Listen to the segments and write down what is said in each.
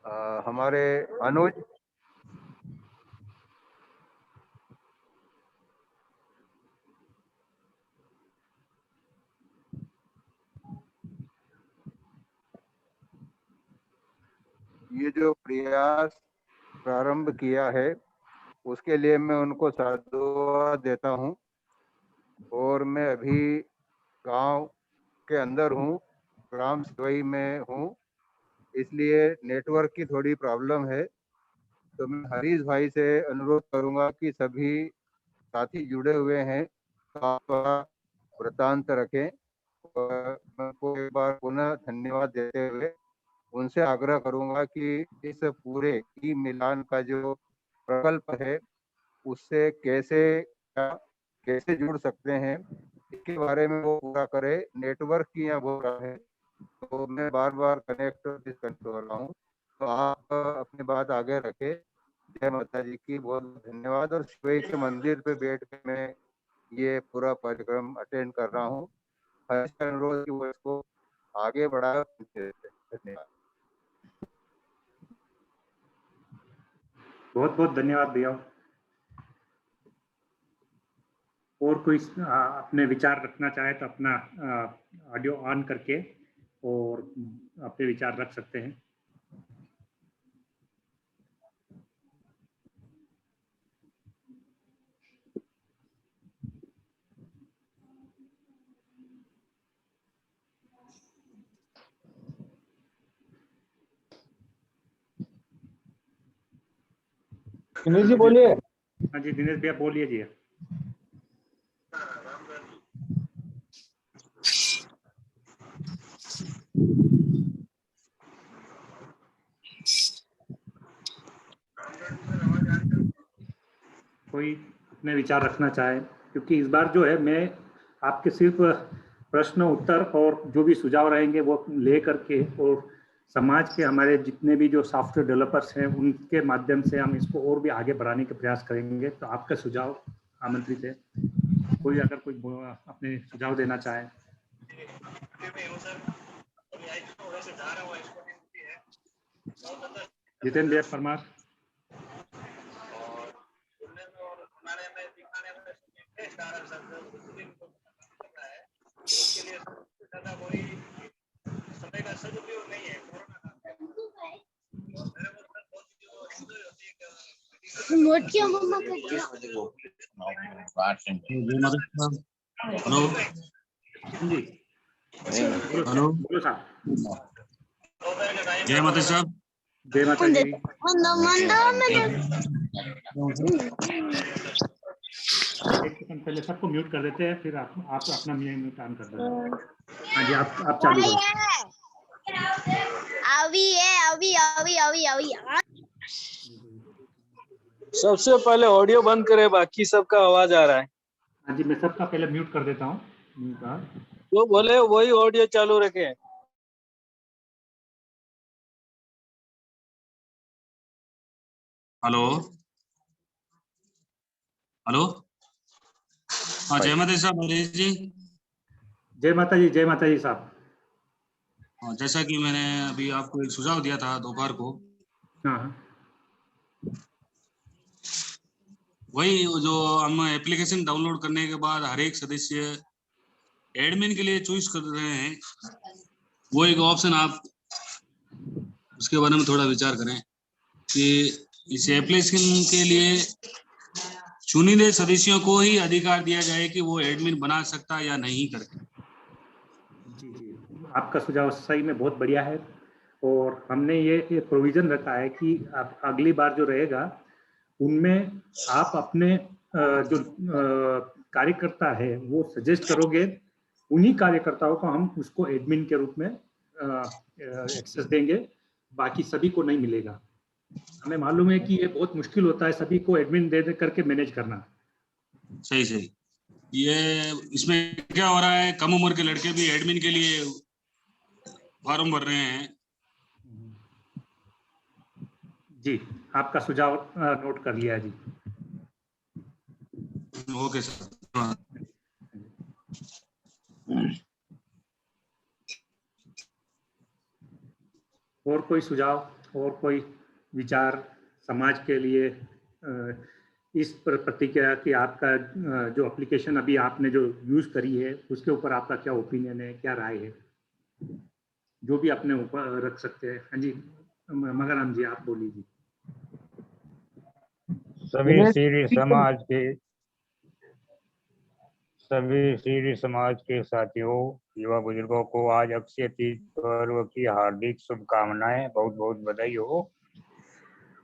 हमारे अनुज ये जो प्रयास प्रारंभ किया है उसके लिए मैं उनको साधुवाद देता हूँ। और मैं अभी गांव के अंदर हूँ, ग्राम सिवई में हूँ, इसलिए नेटवर्क की थोड़ी प्रॉब्लम है। तो मैं हरीश भाई से अनुरोध करूंगा कि सभी साथी जुड़े हुए हैं तो आप थोड़ा वृत्तांत रखें। और मैं उनको एक बार पुनः धन्यवाद देते हुए उनसे आग्रह करूंगा कि इस पूरे ई मिलान का जो प्रकल्प है उससे कैसे जुड़ सकते हैं, इसके बारे में वो पूरा करे। नेटवर्क की यहाँ बोल रहा है तो मैं बार बार कनेक्ट डिस्कनेक्ट हो रहा हूँ, तो आप अपनी बात आगे रखें। जय माता जी की बहुत बहुत धन्यवाद। और शिवई के मंदिर पे बैठ के मैं ये पूरा कार्यक्रम अटेंड कर रहा हूँ। हर्ष अनुरोध की वो इसको आगे बढ़ाए। धन्यवाद। बहुत बहुत धन्यवाद भैया। और कोई अपने विचार रखना चाहे तो अपना ऑडियो ऑन करके और अपने विचार रख सकते हैं। दिनेश जी बोलिए। हाँ जी दिनेश भैया बोलिए जी। कोई अपने विचार रखना चाहे, क्योंकि इस बार जो है मैं आपके सिर्फ प्रश्न उत्तर और जो भी सुझाव रहेंगे वो ले करके और समाज के हमारे जितने भी जो सॉफ्टवेयर डेवलपर्स हैं उनके माध्यम से हम इसको और भी आगे बढ़ाने के प्रयास करेंगे। तो आपका सुझाव आमंत्रित है। कोई अगर कोई अपने सुझाव देना चाहे। जितेंद्र भैया परमार। समय का सदुपयोग नहीं है। हेलो जी हेलो बोलो साहब। जय माता साहब। जय माता जी। एक सेकंड पहले सबको म्यूट कर देते हैं, फिर आप अपना म्यूट ऑन कर देना। हाँ जी आप चालू करो। सबसे पहले ऑडियो बंद करे, बाकी सबका आवाज आ रहा है। हाँ जी मैं सबका पहले म्यूट कर देता हूँ। जो बोले वही ऑडियो चालू रखे। Hello hello. हाँ जय माता साहब। हरीश जी जय माता जी। जय माता जी साहब। हाँ, जैसा कि मैंने अभी आपको एक सुझाव दिया था दोपहर को, हाँ वही जो हम एप्लीकेशन डाउनलोड करने के बाद हर एक सदस्य एडमिन के लिए चूज कर रहे हैं, वो एक ऑप्शन आप उसके बारे में थोड़ा विचार करें कि इस एप्लीकेशन के लिए चुनिंदे सदस्यों को ही अधिकार दिया जाए कि वो एडमिन बना सकता या नहीं करके। जी जी आपका सुझाव सही में बहुत बढ़िया है। और हमने ये प्रोविजन रखा है कि अगली बार जो रहेगा उनमें आप अपने जो कार्यकर्ता है वो सजेस्ट करोगे, उन्हीं कार्यकर्ताओं को हम उसको एडमिन के रूप में एक्सेस देंगे, बाकी सभी को नहीं मिलेगा। हमें मालूम है कि ये बहुत मुश्किल होता है सभी को एडमिन दे करके मैनेज करना। सही सही। ये इसमें क्या हो रहा है, कम उम्र के लड़के भी एडमिन के लिए फॉर्म भर रहे हैं। जी आपका सुझाव नोट कर लिया जी। Okay sir. और कोई सुझाव और कोई विचार समाज के लिए इस पर प्रतिक्रिया कि आपका जो एप्लीकेशन अभी आपने जो यूज करी है उसके ऊपर आपका क्या ओपिनियन है, क्या राय है, जो भी अपने ऊपर रख सकते हैं। हाँ जी मगराम जी आप बोल लीजिए। सभी सीरी समाज के साथियों, युवा बुजुर्गों को आज अक्षय तीज पर्व की हार्दिक शुभकामनाएं, बहुत बहुत बधाई हो।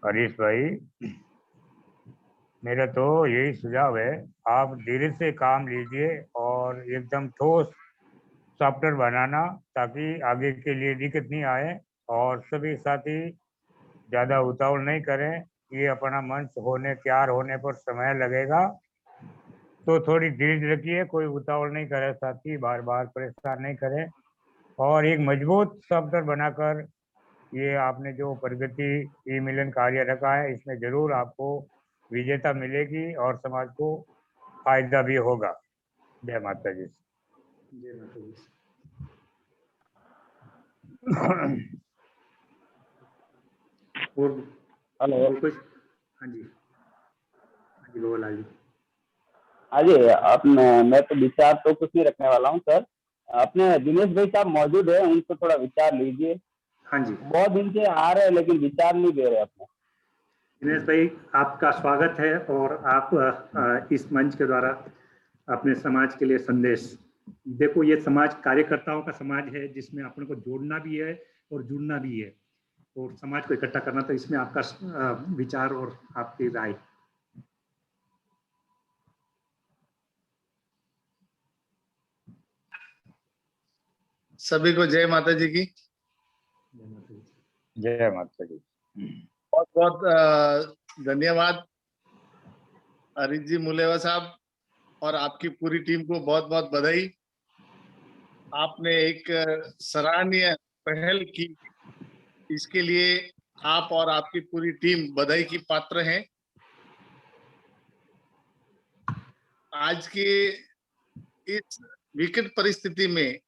हरीश भाई, मेरा तो यही सुझाव है, आप धीरे से काम लीजिए और एकदम ठोस सॉफ्टवेयर बनाना ताकि आगे के लिए दिक्कत नहीं आए, और सभी साथी ज़्यादा उतावल नहीं करें। ये अपना मंच होने तैयार होने पर समय लगेगा, तो थोड़ी धीरज रखिए, कोई उतावल नहीं करे साथी, बार बार परेशान नहीं करें, और एक मजबूत सॉफ्टवेयर बनाकर ये आपने जो प्रगति ई मिलन कार्य रखा है इसमें जरूर आपको विजेता मिलेगी और समाज को फायदा भी होगा। जय माता जी। जय माता जी। और हेलो। कुछ? हाँ जी बोला जी। मैं तो विचार तो कुछ नहीं रखने वाला हूँ सर। अपने दिनेश भाई साहब मौजूद है, उनसे थोड़ा विचार लीजिए। हाँ जी बहुत दिन से आ रहे हैं लेकिन विचार नहीं दे रहे अपने। दिनेश भाई आपका स्वागत है, और आप इस मंच के द्वारा अपने समाज के लिए संदेश देखो। ये समाज कार्यकर्ताओं का समाज है जिसमें अपने को जोड़ना भी है और जुड़ना भी है और समाज को इकट्ठा करना। तो इसमें आपका विचार और आपकी राय। सभी को जय माता जी की। जय माता जी। बहुत बहुत धन्यवाद हरीश जी मुलेवा साहब, और आपकी पूरी टीम को बहुत बहुत बधाई। आपने एक सराहनीय पहल की, इसके लिए आप और आपकी पूरी टीम बधाई की पात्र हैं। आज की इस विकट परिस्थिति में,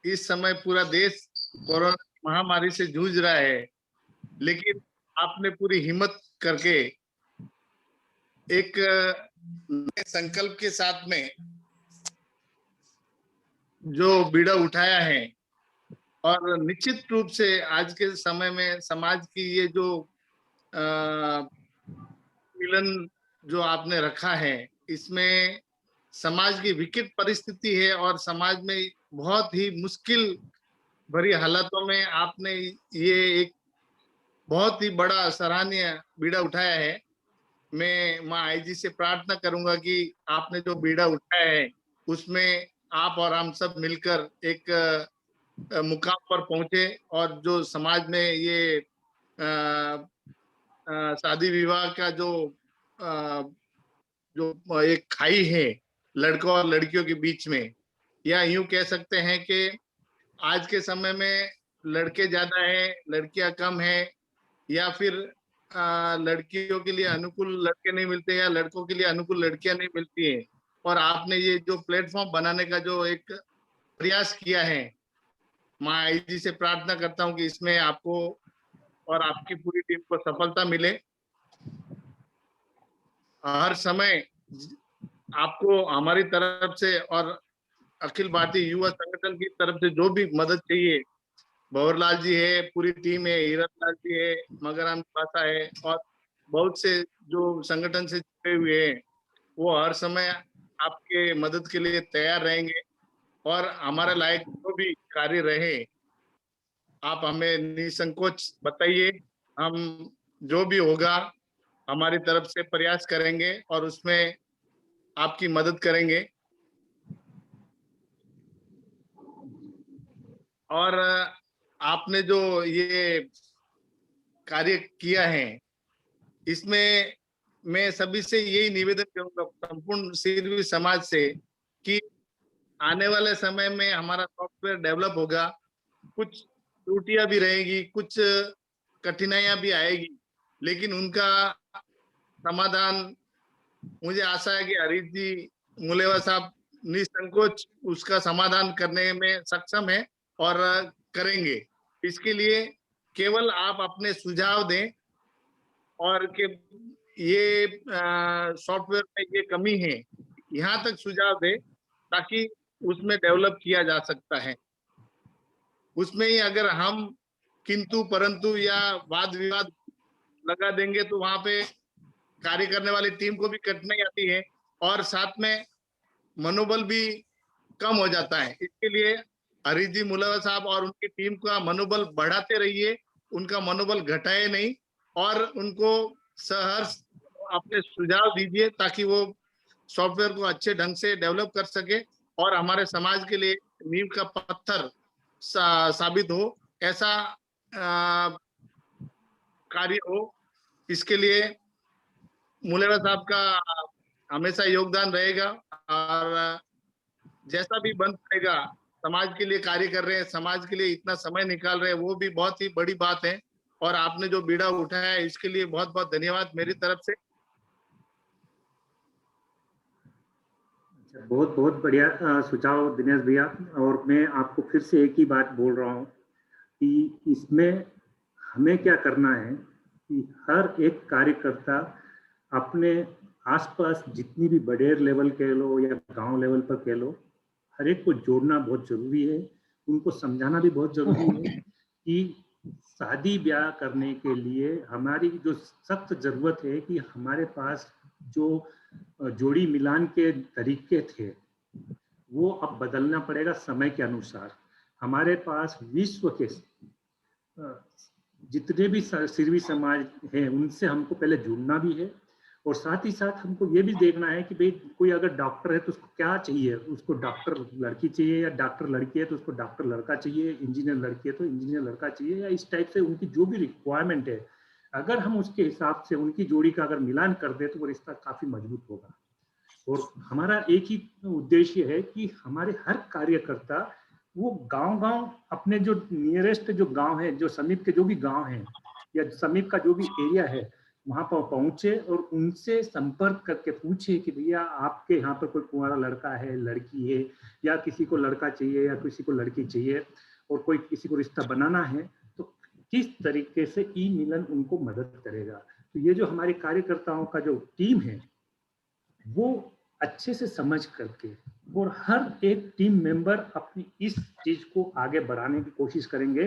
इस समय पूरा देश कोरोना महामारी से जूझ रहा है, लेकिन आपने पूरी हिम्मत करके एक नए संकल्प के साथ में जो बीड़ा उठाया है, और निश्चित रूप से आज के समय में समाज की ये जो मिलन जो आपने रखा है, इसमें समाज की विकट परिस्थिति है और समाज में बहुत ही मुश्किल भरी हालातों में आपने ये एक बहुत ही बड़ा सराहनीय बीड़ा उठाया है। मैं माँ आईजी से प्रार्थना करूंगा कि आपने जो बीड़ा उठाया है उसमें आप और हम सब मिलकर एक मुकाम पर पहुंचे, और जो समाज में ये शादी विवाह का जो एक खाई है लड़कों और लड़कियों के बीच में, या यूं कह सकते हैं कि आज के समय में लड़के ज्यादा हैं, लड़कियां कम हैं, या फिर लड़कियों के लिए अनुकूल लड़के नहीं मिलते या लड़कों के लिए अनुकूल लड़कियां नहीं मिलती हैं। और आपने ये जो प्लेटफॉर्म बनाने का जो एक प्रयास किया है, माँ आईजी से प्रार्थना करता हूँ कि इसमें आपको और आपकी पूरी टीम को सफलता मिले। हर समय आपको हमारी तरफ से और अखिल भारतीय युवा संगठन की तरफ से जो भी मदद चाहिए, भंवरलाल जी है, पूरी टीम है, हीरतलाल जी है, मगराम पासा है, और बहुत से जो संगठन से जुड़े हुए हैं, वो हर समय आपके मदद के लिए तैयार रहेंगे। और हमारे लायक जो भी कार्य रहे आप हमें निसंकोच बताइए, हम जो भी होगा हमारी तरफ से प्रयास करेंगे और उसमें आपकी मदद करेंगे। और आपने जो ये कार्य किया है, इसमें मैं सभी से यही निवेदन करूंगा, संपूर्ण सिरवी समाज से, कि आने वाले समय में हमारा सॉफ्टवेयर डेवलप होगा, कुछ त्रुटियां भी रहेगी, कुछ कठिनाइयां भी आएगी, लेकिन उनका समाधान मुझे आशा है कि हरीश जी मुलेवा साहब निसंकोच उसका समाधान करने में सक्षम है और करेंगे। इसके लिए केवल आप अपने सुझाव दें और कि ये सॉफ्टवेयर में ये कमी है, यहाँ तक सुझाव दें ताकि उसमें डेवलप किया जा सकता है। उसमें ही अगर हम किंतु परंतु या वाद विवाद लगा देंगे तो वहां पे कार्य करने वाली टीम को भी कठिनाई आती है और साथ में मनोबल भी कम हो जाता है। इसके लिए हरीश जी मुलावा साहब और उनकी टीम का मनोबल बढ़ाते रहिए, उनका मनोबल घटाए नहीं और उनको सहर्ष अपने सुझाव दीजिए ताकि वो सॉफ्टवेयर को अच्छे ढंग से डेवलप कर सके और हमारे समाज के लिए नींव का पत्थर साबित हो, ऐसा कार्य हो। इसके लिए मुलेवा साहब का हमेशा योगदान रहेगा और जैसा भी बन पड़ेगा, समाज के लिए कार्य कर रहे हैं, समाज के लिए इतना समय निकाल रहे हैं, वो भी बहुत ही बड़ी बात है और आपने जो बीड़ा उठाया है इसके लिए बहुत बहुत धन्यवाद मेरी तरफ से। बहुत बहुत बढ़िया सुझाव दिनेश भैया। और मैं आपको फिर से एक ही बात बोल रहा हूँ कि इसमें हमें क्या करना है कि हर एक कार्यकर्ता अपने आसपास जितनी भी बड़े लेवल कह लो या गांव लेवल पर कह लो, हर एक को जोड़ना बहुत जरूरी है, उनको समझाना भी बहुत जरूरी है कि शादी ब्याह करने के लिए हमारी जो सख्त जरूरत है कि हमारे पास जो जोड़ी मिलान के तरीके थे वो अब बदलना पड़ेगा समय के अनुसार। हमारे पास विश्व के जितने भी सिरवी समाज हैं उनसे हमको पहले जुड़ना भी है और साथ ही साथ हमको ये भी देखना है कि भाई कोई अगर डॉक्टर है तो उसको क्या चाहिए, उसको डॉक्टर लड़की चाहिए या डॉक्टर लड़की है तो उसको डॉक्टर लड़का चाहिए, इंजीनियर लड़की है तो इंजीनियर लड़का चाहिए, या इस टाइप से उनकी जो भी रिक्वायरमेंट है अगर हम उसके हिसाब से उनकी जोड़ी का अगर मिलान कर दे तो वो रिश्ता काफी मजबूत होगा। और हमारा एक ही उद्देश्य है कि हमारे हर कार्यकर्ता वो गांव-गांव अपने जो नियरेस्ट जो गांव है, जो समीप के जो भी गांव हैं या समीप का जो भी एरिया है वहां पर पहुंचे और उनसे संपर्क करके पूछे कि भैया आपके यहाँ पर कोई कुंवारा लड़का है, लड़की है, या किसी को लड़का चाहिए या किसी को लड़की चाहिए और कोई किसी को रिश्ता बनाना है तो किस तरीके से ई मिलन उनको मदद करेगा। तो ये जो हमारे कार्यकर्ताओं का जो टीम है वो अच्छे से समझ करके और हर एक टीम मेंबर अपनी इस चीज को आगे बढ़ाने की कोशिश करेंगे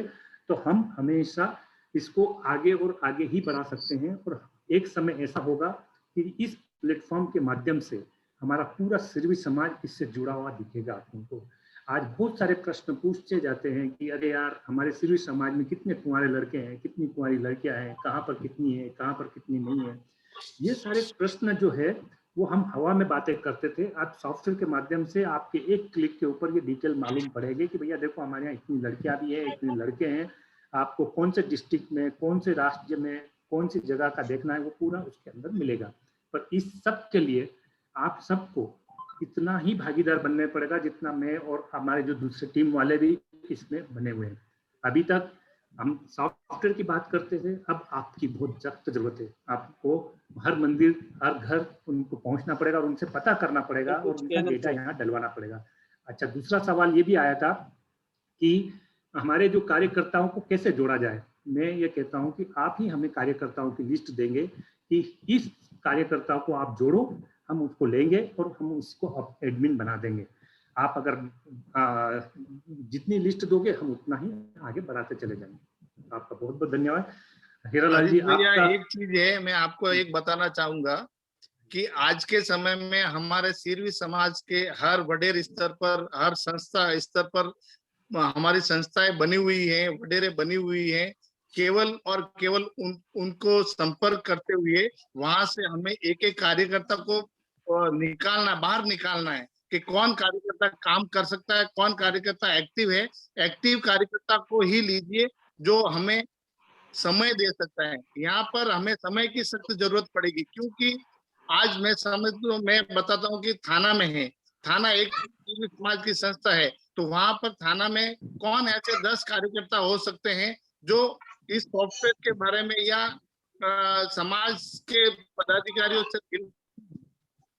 तो हम हमेशा इसको आगे और आगे ही बढ़ा सकते हैं। और एक समय ऐसा होगा कि इस प्लेटफॉर्म के माध्यम से हमारा पूरा सिरवी समाज इससे जुड़ा हुआ दिखेगा आपको। आज बहुत सारे प्रश्न पूछते जाते हैं कि अरे यार हमारे सिरवी समाज में कितने कुंवारे लड़के हैं, कितनी कुंवारी लड़कियां हैं, कहाँ पर कितनी है, कहाँ पर कितनी नहीं है। ये सारे प्रश्न जो है वो हम हवा में बातें करते थे। आज सॉफ्टवेयर के माध्यम से आपके एक क्लिक के ऊपर ये डिटेल मालूम पड़ेगी कि भैया देखो हमारे यहाँ इतनी लड़कियां भी है, इतने लड़के हैं, आपको कौन से डिस्ट्रिक्ट में, कौन से राज्य में, कौन सी जगह का देखना है वो पूरा उसके अंदर मिलेगा। पर इस सब के लिए आप सबको इतना ही भागीदार बनने पड़ेगा जितना मैं और हमारे जो दूसरे टीम वाले भी इसमें बने हुए हैं। अभी तक हम सॉफ्टवेयर की बात करते थे, अब आपकी बहुत सख्त जरूरत है। आपको हर मंदिर, हर घर उनको पहुंचना पड़ेगा और उनसे पता करना पड़ेगा और उनका डेटा यहाँ डलवाना पड़ेगा। अच्छा, दूसरा सवाल ये भी आया था कि हमारे जो कार्यकर्ताओं को कैसे जोड़ा जाए। मैं ये कहता हूँ कि आप ही हमें कार्यकर्ताओं की लिस्ट देंगे कि इस कार्यकर्ताओं को आप जोड़ो, हम उसको लेंगे और हम उसको एडमिन बना देंगे। आप अगर जितनी लिस्ट दोगे हम उतना ही आगे बढ़ाते चले जाएंगे। आपका बहुत बहुत धन्यवाद। हीरालाल जी, आपका एक चीज है मैं आपको एक बताना चाहूंगा कि आज के समय में हमारे सिरवी समाज के हर वडेर स्तर पर, हर संस्था स्तर पर हमारी संस्थाएं बनी हुई हैं, वडेरे बनी हुई हैं। केवल और केवल उनको संपर्क करते हुए वहां से हमें एक एक कार्यकर्ता को निकालना, बाहर निकालना है कि कौन कार्यकर्ता काम कर सकता है, कौन कार्यकर्ता एक्टिव है। एक्टिव कार्यकर्ता को ही लीजिए जो हमें समय दे सकता है। यहाँ पर हमें समय की सख्त जरूरत पड़ेगी क्योंकि आज मैं बताता हूँ कि थाना में है, थाना एक समाज की संस्था है, तो वहां पर थाना में कौन ऐसे 10 कार्यकर्ता हो सकते हैं जो इस सॉफ्टवेयर के बारे में या समाज के पदाधिकारियों से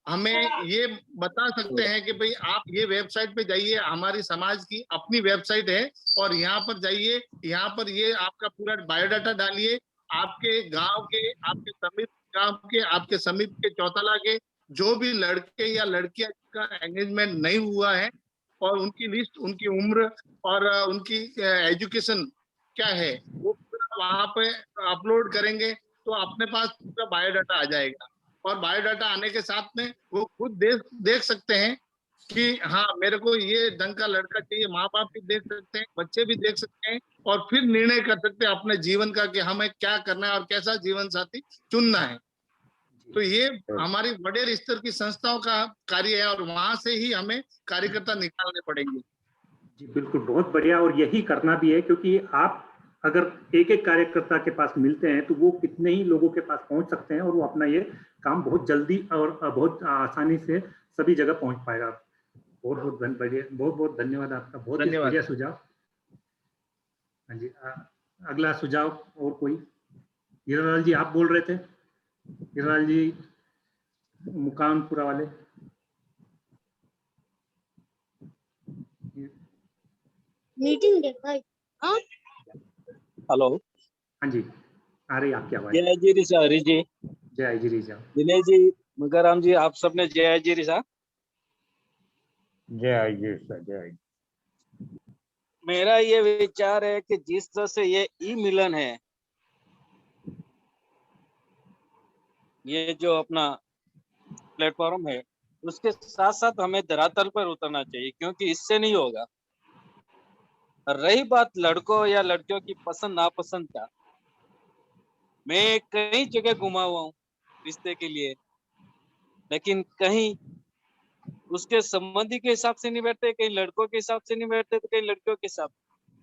हमें ये बता सकते हैं कि भाई आप ये वेबसाइट पे जाइए, हमारी समाज की अपनी वेबसाइट है, और यहाँ पर जाइए, यहाँ पर ये आपका पूरा बायोडाटा डालिए, आपके गांव के, आपके समीप गांव के, आपके समीप के चौतला के जो भी लड़के या लड़कियां का एंगेजमेंट नहीं हुआ है, और उनकी लिस्ट, उनकी उम्र और उनकी एजुकेशन क्या है, वो पूरा वहां पे अपलोड करेंगे तो अपने पास पूरा बायोडाटा आ जाएगा। और बायोडाटा आने के साथ में वो खुद देख सकते हैं कि हाँ मेरे को ये ढंग का लड़का चाहिए, माँ बाप भी देख सकते हैं, बच्चे भी देख सकते हैं, और फिर निर्णय कर सकते हैं अपने जीवन का कि हमें क्या करना है और कैसा जीवन साथी चुनना है। तो ये हमारी बड़े स्तर की संस्थाओं का कार्य है, और वहां से ही हमें कार्यकर्ता निकालने पड़ेंगे। जी बिल्कुल, बहुत बढ़िया, और यही करना भी है, क्योंकि आप अगर एक एक कार्यकर्ता के पास मिलते हैं तो वो कितने ही लोगों के पास पहुंच सकते हैं, और वो अपना ये काम बहुत जल्दी और बहुत आसानी से सभी जगह पहुंच पाएगा। बहुत बहुत बढ़िया, बहुत बहुत धन्यवाद आपका, बहुत ही बढ़िया सुझाव। हाँ जी, अगला सुझाव और कोई? हीरालाल जी आप बोल रहे थे, हीरालाल जी मुकामपुरा वाले। मीटिंग देखा। हेलो, हाँ जी, आ रही आपकी आवाज। जय जी रिसा, हरी जी, जय जी रिसा, दिनेश जी, मकाराम जी, आप सबने जय जी रिसा। जय जी रिसा, जय। मेरा ये विचार है कि जिस तरह से ये ई मिलन है, ये जो अपना प्लेटफॉर्म है, उसके साथ साथ हमें धरातल पर उतरना चाहिए, क्योंकि इससे नहीं होगा। रही बात लड़कों या लड़कियों की पसंद नापसंद का, मैं कई जगह घुमा हुआ हूँ रिश्ते के लिए, लेकिन कहीं उसके संबंधी के हिसाब से नहीं बैठते, कहीं लड़कों के हिसाब से नहीं बैठते, तो कहीं लड़कियों के हिसाब,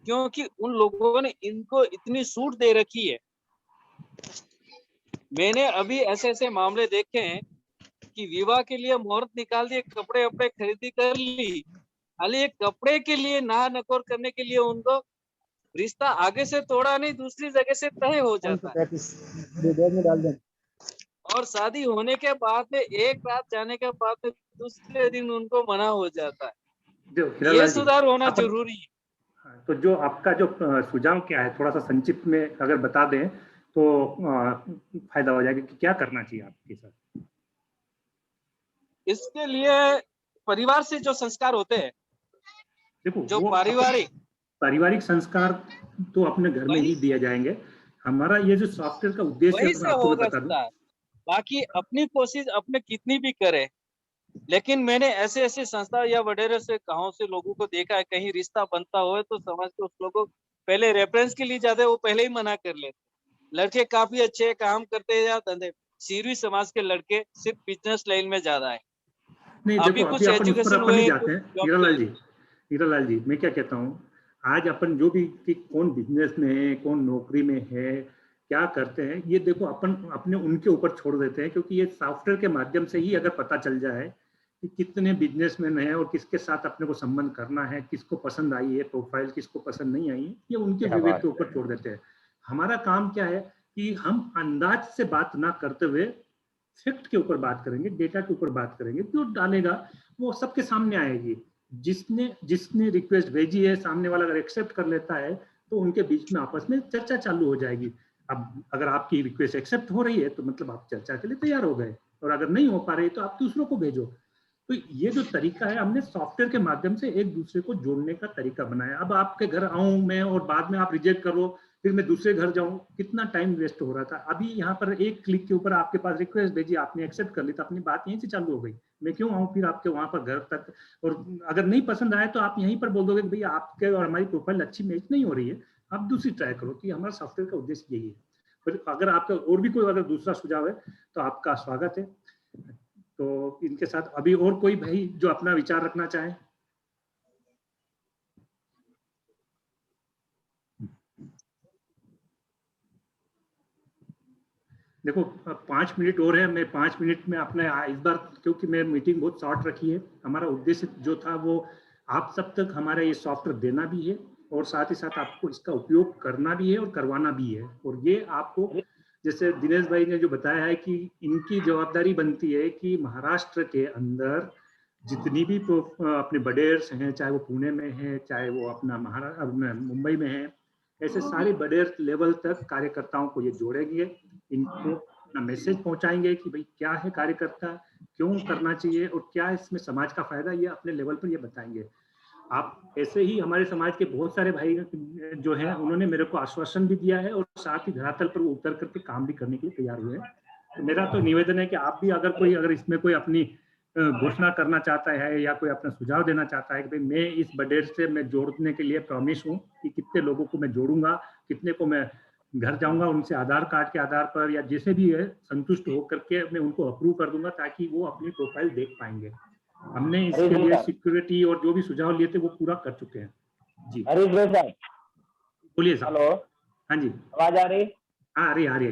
क्योंकि उन लोगों ने इनको इतनी छूट दे रखी है। मैंने अभी ऐसे ऐसे मामले देखे हैं कि विवाह के लिए मुहूर्त निकाल दिए, कपड़े वपड़े खरीदी कर ली, खाली एक कपड़े के लिए ना नकोर करने के लिए उनको रिश्ता आगे से तोड़ा नहीं, दूसरी जगह से तय हो जाता है। और शादी होने के बाद में एक रात जाने के बाद में दूसरे दिन उनको मना हो जाता है। ये सुधार होना जरूरी है। तो जो आपका जो सुझाव क्या है, थोड़ा सा संक्षिप्त में अगर बता दें तो फायदा हो जाएगा कि क्या करना चाहिए आपके साथ। इसके लिए परिवार से जो संस्कार होते हैं, देखो जो पारिवारिक संस्कार तो अपने घर में ही दिए जाएंगे। हमारा ये जो सॉफ्टवेयर का उद्देश्य वही से होगा सुधार। बाकी अपनी कोशिश अपने कितनी भी करे, लेकिन मैंने ऐसे ऐसे संस्था या वडेरे से गांव से लोगों को देखा है, कहीं रिश्ता बनता हो तो समाज के उस लोगों पहले रेफरेंस के लिए जाते, वो पहले ही मना कर लेते। लड़के काफी अच्छे काम करते हैं या धंधे, सीरी समाज के लड़के सिर्फ बिजनेस लाइन में ज्यादा है। नहीं अभी देखो, कुछ एजुकेशन हुए जाते हैं। हीरालाल जी मैं क्या कहता हूँ, आज अपन जो भी कि कौन बिजनेस में है, कौन नौकरी में है, क्या करते हैं, ये देखो अपन अपने उनके ऊपर छोड़ देते हैं, क्योंकि ये सॉफ्टवेयर के माध्यम से ही अगर पता चल जाए कि कितने बिजनेसमैन हैं और किसके साथ अपने को संबंध करना है, किसको पसंद आई है प्रोफाइल, किसको पसंद नहीं आई है, ये उनके विवेक के ऊपर छोड़ देते हैं। हमारा काम क्या है कि हम अंदाज से बात ना करते हुए फैक्ट के ऊपर बात करेंगे, डेटा के ऊपर बात करेंगे। जो डालेगा वो सबके सामने आएगी। जिसने रिक्वेस्ट भेजी है, सामने वाला अगर एक्सेप्ट कर लेता है तो उनके बीच में आपस में चर्चा चालू हो जाएगी। अब अगर आपकी रिक्वेस्ट एक्सेप्ट हो रही है तो मतलब आप चर्चा के लिए तैयार हो गए, और अगर नहीं हो पा रही तो आप दूसरों को भेजो। तो ये जो तरीका है, हमने सॉफ्टवेयर के माध्यम से एक दूसरे को जोड़ने का तरीका बनाया। अब आपके घर आऊं मैं और बाद में आप रिजेक्ट करो, फिर मैं दूसरे घर जाऊं, कितना टाइम वेस्ट हो रहा था। अभी यहाँ पर एक क्लिक के ऊपर आपके पास रिक्वेस्ट भेजी, आपने एक्सेप्ट कर ली, तो अपनी बात यहीं से चालू हो गई। मैं क्यों आऊँ फिर आपके वहां पर घर तक? और अगर नहीं पसंद आए तो आप यहीं पर बोल दोगे कि भैया आपके और हमारी प्रोफाइल अच्छी मैच नहीं हो रही है, आप दूसरी ट्राई करो। कि हमारा सॉफ्टवेयर का उद्देश्य यही है। पर अगर आपका और भी कोई अगर दूसरा सुझाव है तो आपका स्वागत है। तो इनके साथ अभी और कोई भाई जो अपना विचार रखना चाहे? देखो 5 मिनट और है, मैं 5 मिनट में अपने इस बार, क्योंकि मैं मीटिंग बहुत शॉर्ट रखी है, हमारा उद्देश्य जो था वो आप सब तक हमारा ये सॉफ्टवेयर देना भी है, और साथ ही साथ आपको इसका उपयोग करना भी है और करवाना भी है। और ये आपको जैसे दिनेश भाई ने जो बताया है कि इनकी जवाबदारी बनती है कि महाराष्ट्र के अंदर जितनी भी अपने बडेर्स हैं, चाहे वो पुणे में है, चाहे वो अपना मुंबई में है, ऐसे सारे बडेर लेवल तक कार्यकर्ताओं को ये जोड़ेंगे, इनको अपना मैसेज पहुंचाएंगे कि भाई क्या है कार्यकर्ता, क्यों करना चाहिए और क्या इसमें समाज का फायदा, ये अपने लेवल पर ये बताएंगे। आप ऐसे ही हमारे समाज के बहुत सारे भाई जो हैं उन्होंने मेरे को आश्वासन भी दिया है और साथ ही धरातल पर उतर करके काम भी करने के लिए तैयार हुए हैं। तो मेरा तो निवेदन है कि आप भी अगर इसमें कोई अपनी घोषणा करना चाहता है या कोई अपना सुझाव देना चाहता है कि भाई मैं इस बडेर से मैं जोड़ने के लिए प्रॉमिस हूँ कि कितने लोगों को मैं जोड़ूंगा, कितने को मैं घर जाऊंगा, उनसे आधार कार्ड के आधार पर या जैसे भी है संतुष्ट होकर के मैं उनको अप्रूव कर दूंगा ताकि वो अपनी प्रोफाइल देख पाएंगे। हमने इसके लिए सिक्योरिटी और जो भी सुझाव लिए थे वो पूरा कर चुके हैं। जी हरीश भाई साहब बोलिए साहब। हेलो, हाँ जी आवाज आ रही? हाँ आ रही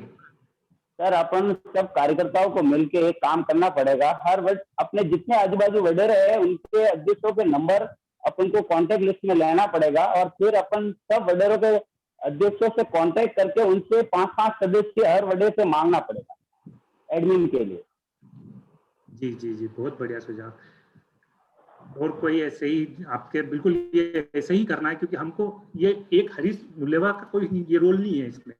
सर, अपन सब कार्यकर्ताओं को मिलके एक काम करना पड़ेगा। हर वर्ष अपने जितने आजू बाजू वडेर है उनके अध्यक्षों के नंबर अपन को कांटेक्ट लिस्ट में लेना पड़ेगा और फिर अपन सब वडेरों के अध्यक्षों से कांटेक्ट करके उनसे 5-5 सदस्य हर वडे से मांगना पड़ेगा एडमिन के लिए। जी जी जी, बहुत बढ़िया सुझाव। और कोई ऐसे ही आपके बिल्कुल ये ऐसे ही करना है, क्योंकि हमको ये एक हरीश मुल्लेवा का कोई ये रोल नहीं है इसमें,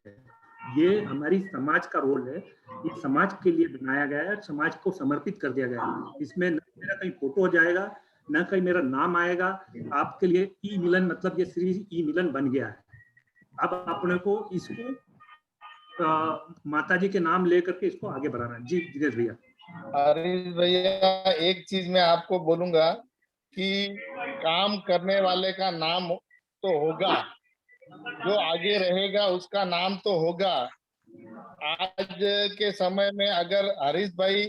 ये हमारी समाज का रोल है, ये समाज के लिए बनाया गया है, समाज को समर्पित कर दिया गया है। इसमें न मेरा कहीं फोटो जाएगा, न कहीं मेरा नाम आएगा। आपके लिए ई मिलन मतलब ये श्री ई मिलन बन गया है। अब अपने को इसको माता जी के नाम लेकर के इसको आगे बढ़ाना है। जी दिनेश भैया। हरीश भैया, एक चीज मैं आपको बोलूंगा कि काम करने वाले का नाम तो होगा, जो आगे रहेगा उसका नाम तो होगा। आज के समय में अगर हरीश भाई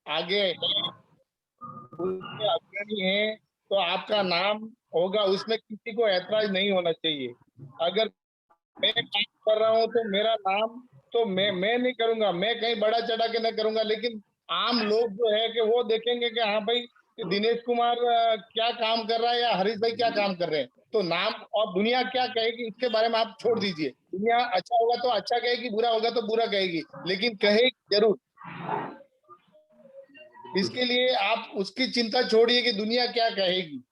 आगे उसके अग्रणी हैं तो आपका नाम होगा, उसमें किसी को ऐतराज नहीं होना चाहिए। अगर मैं काम कर रहा हूँ तो मेरा नाम तो मैं नहीं करूंगा, मैं कहीं बड़ा चढ़ा के नहीं करूंगा, लेकिन आम लोग जो है कि वो देखेंगे कि हाँ भाई दिनेश कुमार क्या काम कर रहा है या हरीश भाई क्या काम कर रहे हैं। तो नाम और दुनिया क्या कहेगी इसके बारे में आप छोड़ दीजिए। दुनिया अच्छा होगा तो अच्छा कहेगी, बुरा होगा तो बुरा कहेगी, लेकिन कहेगी जरूर। इसके लिए आप उसकी चिंता छोड़िए कि दुनिया क्या कहेगी,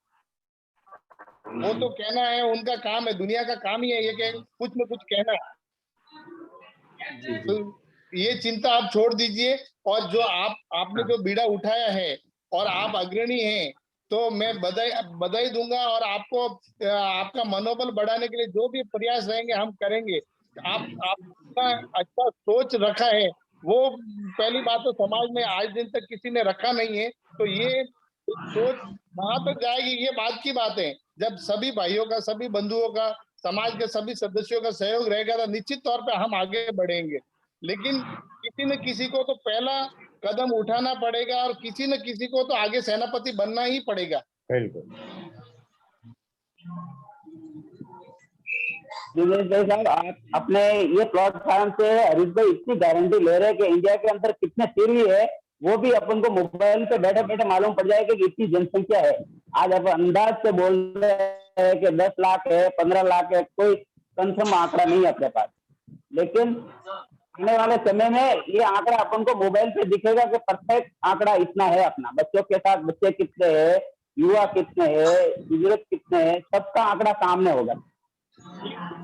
वो तो कहना है, उनका काम है, दुनिया का काम ही है ये कुछ न कुछ कहना। तो ये चिंता आप छोड़ दीजिए। और जो आपने जो बीड़ा उठाया है और आप अग्रणी हैं, तो मैं बधाई दूंगा और आपको आपका मनोबल बढ़ाने के लिए जो भी प्रयास रहेंगे हम करेंगे। आपका अच्छा सोच रखा है, वो पहली बात तो समाज में आज दिन तक किसी ने रखा नहीं है, तो ये सोच वहां तक जाएगी, ये बात की बात है। जब सभी भाइयों का, सभी बंधुओं का, समाज के सभी सदस्यों का सहयोग रहेगा तो निश्चित तौर पे हम आगे बढ़ेंगे। लेकिन किसी न किसी को तो पहला कदम उठाना पड़ेगा और किसी न किसी को तो आगे सेनापति बनना ही पड़ेगा। बिल्कुल। दिनेश भाई साहब, आप अपने ये प्लेटफॉर्म से हरीश भाई इतनी गारंटी ले रहे हैं कि इंडिया के अंदर कितने सिर है वो भी अपन को मोबाइल पे बैठे बैठे मालूम पड़ जाएगा कि इतनी जनसंख्या है। आज आप अंदाज से बोल रहे हैं कि 10 लाख है, 15 लाख है, कोई कंफर्म आंकड़ा नहीं है अपने पास, लेकिन आने वाले समय में ये आंकड़ा अपन को मोबाइल पे दिखेगा कि परफेक्ट आंकड़ा इतना है अपना। बच्चों के साथ बच्चे कितने हैं, युवा कितने हैं, बुजुर्ग कितने हैं, सबका आंकड़ा सामने होगा।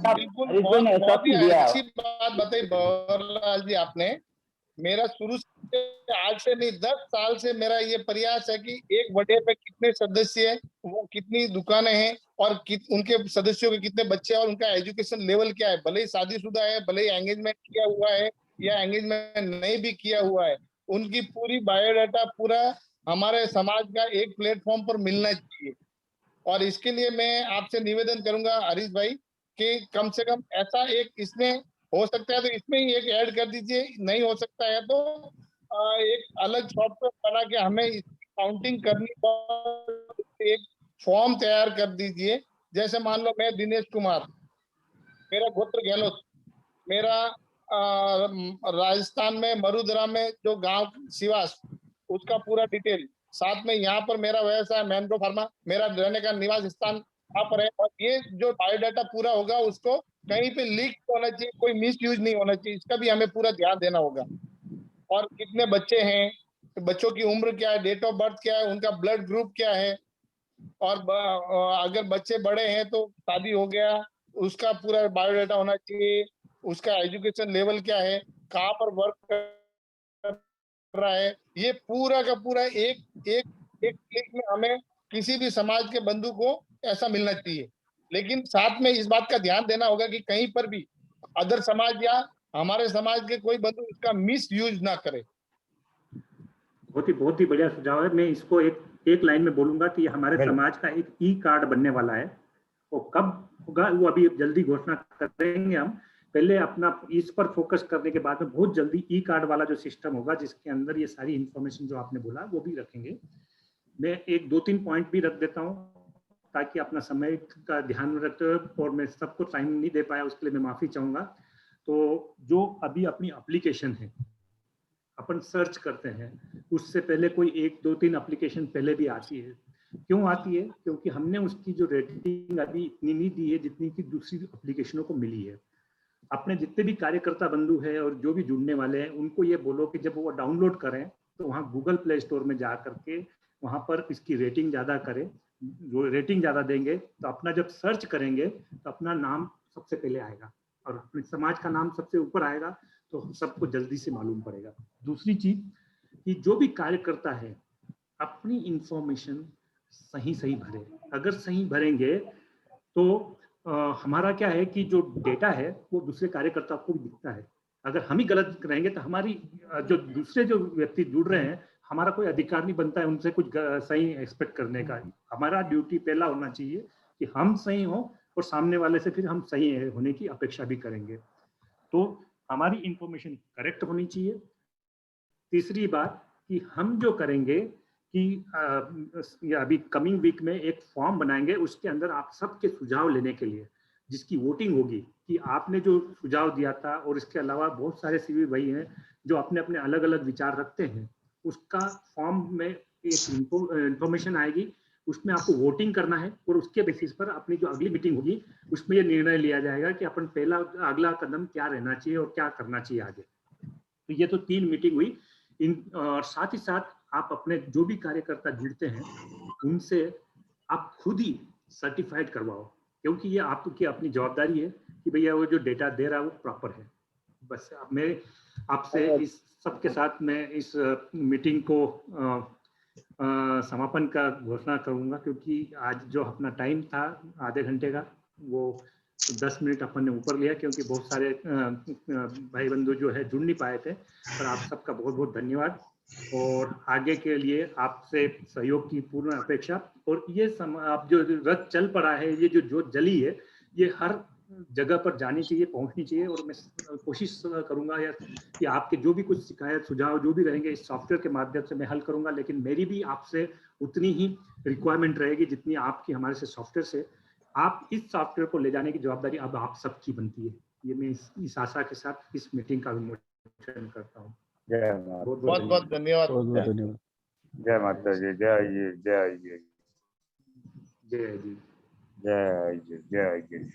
बिल्कुल, बहुत ही अच्छी बात बताई भंवरलाल जी आपने। मेरा शुरू से, आज से नहीं 10 साल से मेरा ये प्रयास है कि एक वडे पे कितने सदस्य हैं, वो कितनी दुकानें हैं और उनके सदस्यों के कितने बच्चे हैं और उनका एजुकेशन लेवल क्या है, भले ही शादीशुदा है, भले ही एंगेजमेंट किया हुआ है या एंगेजमेंट नहीं भी किया हुआ है, उनकी पूरी बायोडाटा पूरा हमारे समाज का एक प्लेटफॉर्म पर मिलना चाहिए। और इसके लिए मैं आपसे निवेदन करूंगा हरीश भाई कि कम से कम ऐसा एक इसमें हो सकता है तो इसमें ही एक ऐड कर दीजिए, नहीं हो सकता है तो एक अलग सॉफ्टवेयर बना के हमें काउंटिंग करनी, एक फॉर्म तैयार कर दीजिए। जैसे मान लो मैं दिनेश कुमार, मेरा गोत्र गहलोत, मेरा राजस्थान में मरुधरा में जो गांव सिवास, उसका पूरा डिटेल, साथ में यहाँ पर मेरा व्यवसाय मैनग्रो फार्मा, मेरा रहने का निवास स्थान यहाँ पर है, और ये जो बायोडाटा पूरा होगा उसको कहीं पे लीक होना चाहिए, कोई मिस यूज नहीं होना चाहिए, इसका भी हमें पूरा ध्यान देना होगा। और कितने बच्चे हैं, तो बच्चों की उम्र क्या है, डेट ऑफ बर्थ क्या है, उनका ब्लड ग्रुप क्या है, और अगर बच्चे बड़े हैं तो शादी हो गया, उसका पूरा बायोडाटा होना चाहिए, उसका एजुकेशन लेवल क्या है, कहाँ पर वर्क कर रहा है, ये पूरा का पूरा एक एक एक क्लिक में हमें किसी भी समाज के बंधु को ऐसा मिलना चाहिए। लेकिन साथ में इस बात का ध्यान देना होगा कि कहीं पर भी अदर समाज या हमारे समाज के कोई बंधु इसका मिस यूज ना करे। बहुत ही बढ़िया सुझाव है। मैं इसको एक लाइन में बोलूंगा कि हमारे समाज का एक ई कार्ड बनने वाला है। वो कब होगा वो अभी जल्दी घोषणा करेंगे हम। पहले अपना इस पर फोकस करने के बाद में बहुत जल्दी ई कार्ड वाला जो सिस्टम होगा, जिसके अंदर ये सारी इंफॉर्मेशन जो आपने बोला वो भी रखेंगे। मैं एक 2-3 पॉइंट भी रख देता हूँ ताकि अपना समय का ध्यान रखते हुए, और मैं सबको टाइम नहीं दे पाया उसके लिए मैं माफी चाहूंगा। तो जो अभी अपनी एप्लीकेशन है, अपन सर्च करते हैं, उससे पहले कोई 1-2-3 एप्लीकेशन पहले भी आती है। क्यों आती है? क्योंकि हमने उसकी जो रेटिंग अभी इतनी नहीं दी है जितनी कि दूसरी एप्लीकेशनों को मिली है। अपने जितने भी कार्यकर्ता बंधु हैं और जो भी जुड़ने वाले हैं, उनको ये बोलो कि जब वो डाउनलोड करें तो वहाँ गूगल प्ले स्टोर में जा करके वहाँ पर इसकी रेटिंग ज़्यादा करें। जो रेटिंग ज़्यादा देंगे तो अपना जब सर्च करेंगे तो अपना नाम सबसे पहले आएगा और अपने समाज का नाम सबसे ऊपर आएगा, तो सबको जल्दी से मालूम पड़ेगा। दूसरी चीज कि जो भी कार्यकर्ता है अपनी इंफॉर्मेशन सही भरे। अगर सही भरेंगे तो हमारा क्या है कि जो डेटा है वो दूसरे कार्यकर्ता को भी दिखता है। अगर हम ही गलत रहेंगे तो हमारी जो दूसरे जो व्यक्ति जुड़ रहे हैं, हमारा कोई अधिकार नहीं बनता है उनसे कुछ सही एक्सपेक्ट करने का। हमारा ड्यूटी पहला होना चाहिए कि हम सही हो और सामने वाले से फिर हम सही होने की अपेक्षा भी करेंगे। तो हमारी इंफॉर्मेशन करेक्ट होनी चाहिए। तीसरी बात कि हम जो करेंगे कि अभी कमिंग वीक में एक फॉर्म बनाएंगे, उसके अंदर आप सबके सुझाव लेने के लिए जिसकी वोटिंग होगी कि आपने जो सुझाव दिया था, और इसके अलावा बहुत सारे सीवी भाई हैं जो अपने अपने अलग अलग विचार रखते हैं, उसका फॉर्म में एक इंफॉर्मेशन आएगी। उसमें आपको वोटिंग करना है और उसके बेसिस पर अपनी जो अगली मीटिंग होगी उसमें ये निर्णय लिया जाएगा कि अपन पहला अगला कदम क्या रहना चाहिए और क्या करना चाहिए आगे। तो ये तो 3 मीटिंग हुई। और साथ ही साथ आप अपने जो भी कार्यकर्ता जुड़ते हैं उनसे आप खुद ही सर्टिफाइड करवाओ, क्योंकि ये आपकी अपनी जवाबदारी है कि भैया वो जो डेटा दे रहा है वो प्रॉपर है। बस मैं आपसे इस सबके साथ मैं इस मीटिंग को समापन का घोषणा करूंगा, क्योंकि आज जो अपना टाइम था आधे घंटे का वो 10 मिनट अपन ने ऊपर लिया, क्योंकि बहुत सारे भाई बंधु जो है जुड़ नहीं पाए थे। पर आप सबका बहुत बहुत धन्यवाद और आगे के लिए आपसे सहयोग की पूर्ण अपेक्षा। और ये आप जो रथ चल पड़ा है, ये जो जोत जली है, ये हर जगह पर जानी चाहिए, पहुंचनी चाहिए। और मैं कोशिश करूंगा यार कि आपके जो भी कुछ शिकायत सुझाव जो भी रहेंगे इस सॉफ्टवेयर के माध्यम से मैं हल करूंगा, लेकिन मेरी भी आपसे उतनी ही रिक्वायरमेंट रहेगी जितनी आपकी हमारे से सॉफ्टवेयर से। आप इस सॉफ्टवेयर को ले जाने की जवाबदारी अब आप सबकी बनती है। ये मैं इस आशा के साथ इस मीटिंग का विमोचन करता हूँ। बहुत बहुत धन्यवाद। जय माता जी। जय जी। जय जी। जय जी। जय जी। जय जी।